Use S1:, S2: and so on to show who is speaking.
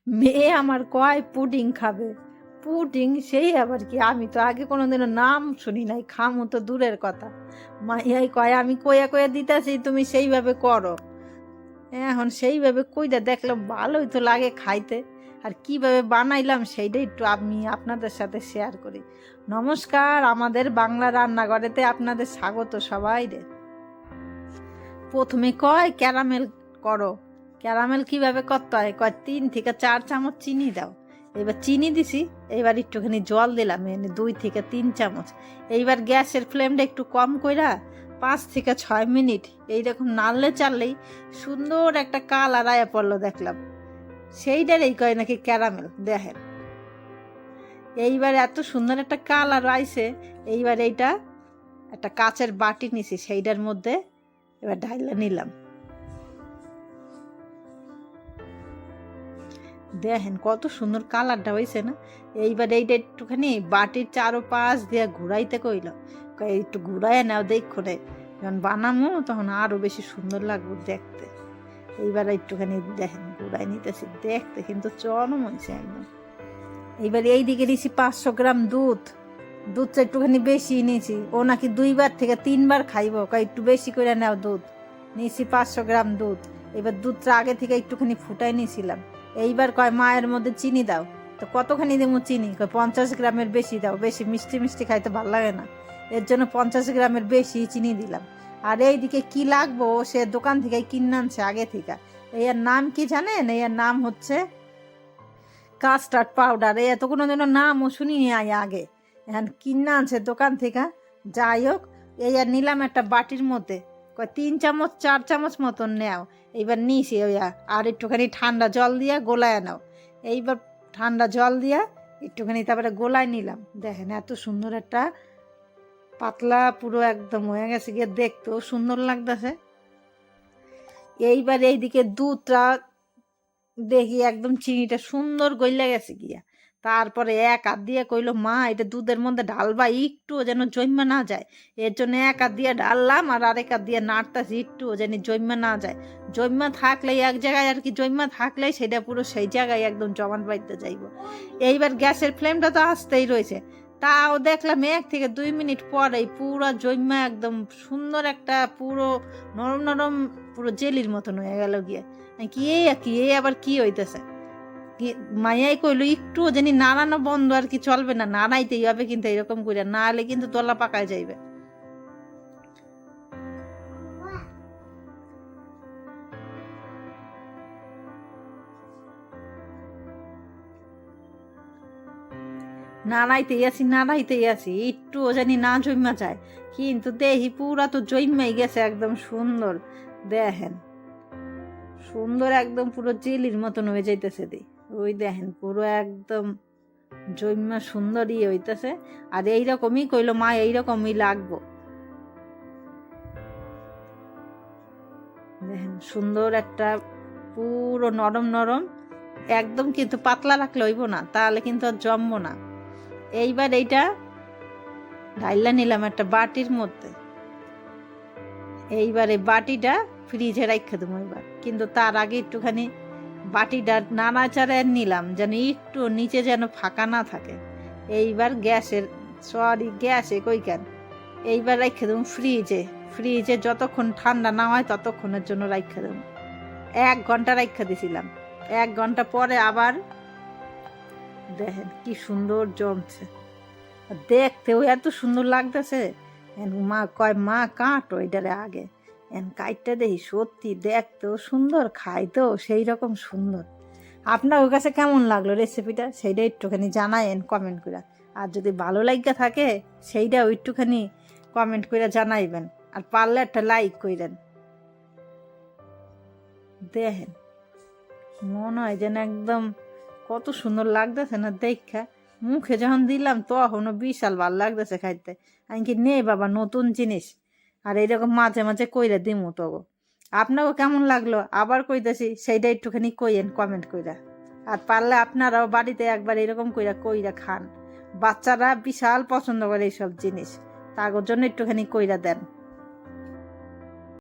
S1: মেয়ে আমার কয় পুডিং খাবে। পুডিং সেই আবার কি, আমি তো আগে কোনোদিনও নাম শুনি নাই, খামু তো দূরের কথা। মাইয়াই কয় আমি কইয়া কইয়া দিতেছি তুমি সেইভাবে করো। এখন সেইভাবে কইরা দেখলাম ভালোই তো লাগে খাইতে। আর কিভাবে বানাইলাম সেইটাই একটু আমি আপনাদের সাথে শেয়ার করি। নমস্কার, আমাদের বাংলা রান্নাঘরেতে আপনাদের স্বাগত সবাই রে। প্রথমে কয় ক্যারামেল করো। ক্যারামেল কিভাবে করতে হয়, কয় 3 থেকে 4 চামচ চিনি দাও। এবার চিনি দিছি, এবার একটুখানি জল দিলাম 2 থেকে 3 চামচ। এইবার গ্যাসের ফ্লেমটা একটু কম কইরা 5 থেকে 6 মিনিট এইরকম নাড়লে চাললেই সুন্দর একটা কালার আয়া পড়লো দেখলাম। সেইটারই কয় নাকি ক্যারামেল। দেখেন এইবার এত সুন্দর একটা কালার আইছে। এইবার এইটা একটা কাচের বাটি নিছি, সেইটার মধ্যে এবার ঢাইলা নিলাম। দেখেন কত সুন্দর কালারটা হয়েছে না। এইবার এইটা একটুখানি বাটির চারোপাশ দিয়ে ঘুরাইতে কইল, একটু ঘুরাইয়া নাও দেখো রে, যখন বানামো তখন আরো বেশি সুন্দর লাগবে দেখতে। এইবার একটুখানি দেখেন ঘুরাই নিতেছি, দেখতে কিন্তু চরম হয়েছে একদম। এইবার এইদিকে নিয়েছি 500 গ্রাম দুধ। দুধটা একটুখানি বেশি নিয়েছি, ও নাকি 2 বার থেকে 3 বার খাইব, একটু বেশি করে নাও দুধ। নিয়েছি 500 গ্রাম দুধ। এবার দুধটা আগে থেকে একটুখানি ফুটাই নিয়েছিলাম। এইবার কয় মায়ের মধ্যে চিনি দাও। তো কতখানি দেবো চিনি, কয় 50 গ্রামের বেশি দাও, বেশি মিষ্টি মিষ্টি খাইতে ভালো লাগে না, এর জন্য 50 গ্রামের বেশি চিনি দিলাম। আর এইদিকে কি লাগবো সে দোকান থেকে কিনে আনছে আগে থেকে। এর নাম কি জানেন? এর নাম হচ্ছে কাস্টার্ড পাউডার। এ এত কোনো দিনও নামও শুনিনি আগে, এখন কিনে আনছে দোকান থেকে। যাই হোক, এই আর নিলাম একটা বাটির মধ্যে, 3 চামচ 4 চামচ মতন নেও। এইবার নিয়েছি ওইয়া, আর একটুখানি ঠান্ডা জল দিয়া গোলায় নাও। এইবার ঠান্ডা জল দিয়া একটুখানি তারপরে গোলায় নিলাম। দেখেন এত সুন্দর একটা পাতলা পুরো একদম হয়ে গেছে গিয়ে, দেখতেও সুন্দর লাগতেছে। এইবার এইদিকে দুধটা দেখি একদম চিনিটা সুন্দর গইলা গেছে গিয়া। তারপরে এক হাত দিয়ে কইল মা এটা দুধের মধ্যে ঢালবা, একটু যেন জন্মা না যায়, এর জন্য এক হাত দিয়ে ঢাললাম আর আরেক হাত দিয়ে নাড়তাছি একটু যেন জন্মা না যায়। জন্মা থাকলেই এক জায়গায় আর কি, জন্মা থাকলেই সেটা পুরো সেই জায়গায় একদম জমান পাইতে যাইব। এইবার গ্যাসের ফ্লেমটা তো আসতেই রয়েছে, তাও দেখলাম 1 থেকে 2 মিনিট পরেই পুরো জন্মা একদম সুন্দর একটা পুরো নরম নরম পুরো জেলির মতন হয়ে গেল গিয়ে। কি আবার কি হইতেছে, মাইয়াই কইলো একটু জানি নাড়ানো বন্ধ আর কি, চলবে না, নাড়াইতেই হবে কিন্তু এরকম করে, না হলে কিন্তু তলা পাকায় যাইবে। নাড়াইতেই আছি একটু জানি না জইমা যায়, কিন্তু দেখি পুরা তো জইমাই গেছে একদম সুন্দর। দেখেন সুন্দর একদম পুরো জেলির মতন হয়ে যাইতেছে। ওই দেখেন পুরো একদম জৈমা সুন্দরই হইতেছে। আর এইরকমই কইলো মা এইরকমই লাগবো। দেখেন সুন্দর একটা পুরো নরম নরম একদম, কিন্তু পাতলা রাখলে হইব না, তাহলে কিন্তু আর জমবো না। এইবার এইটা ঢাইলা নিলাম একটা বাটির মধ্যে। এইবারে বাটিটা ফ্রিজে রাখা দেবো এবার, কিন্তু তার আগে একটুখানি বাটিটা নাড়াচাড়া নিলাম যেন একটু নিচে যেন ফাঁকা না থাকে। এইবার গ্যাসে কই কেন, এইবার রাখা দেবো ফ্রিজে যতক্ষণ ঠান্ডা না হয় ততক্ষণের জন্য রাখা দেবো। 1 ঘন্টা রাখা দিছিলাম। 1 ঘন্টা পরে আবার দেখেন কি সুন্দর জমছে, দেখতেও এত সুন্দর লাগতেছে। মা কয় মা কাটো এটারে আগে, কাইটটা দেখি সত্যি দেখতেও সুন্দর, খাইতেও সেই রকম সুন্দর। আপনার কাছে কেমন লাগলো রেসিপিটা সেইটা একটুখানি জানায়েন কমেন্ট করে। আর যদি ভালো লাগা থাকে সেইটাও একটুখানি কমেন্ট করে জানাইবেন, আর পারলে একটা লাইক কইরেন। দেখেন মনে হয় যেন একদম কত সুন্দর লাগতেছে না দেখা, মুখে যখন দিলাম তখনও বিশাল ভালো লাগতেছে খাইতে। আমি কি নে বাবা নতুন জিনিস, আর এইরকম মাঝে মাঝে কইরা দিমু তবু। আপনাকেও কেমন লাগলো আবার কইতেছি সেইটা একটুখানি কইয়েন কমেন্ট কইরা। আর পারলে আপনারাও বাড়িতে একবার এরকম কইরা খান, বাচ্চারা বিশাল পছন্দ করে এইসব জিনিস, তার জন্য একটুখানি কইরা দেন।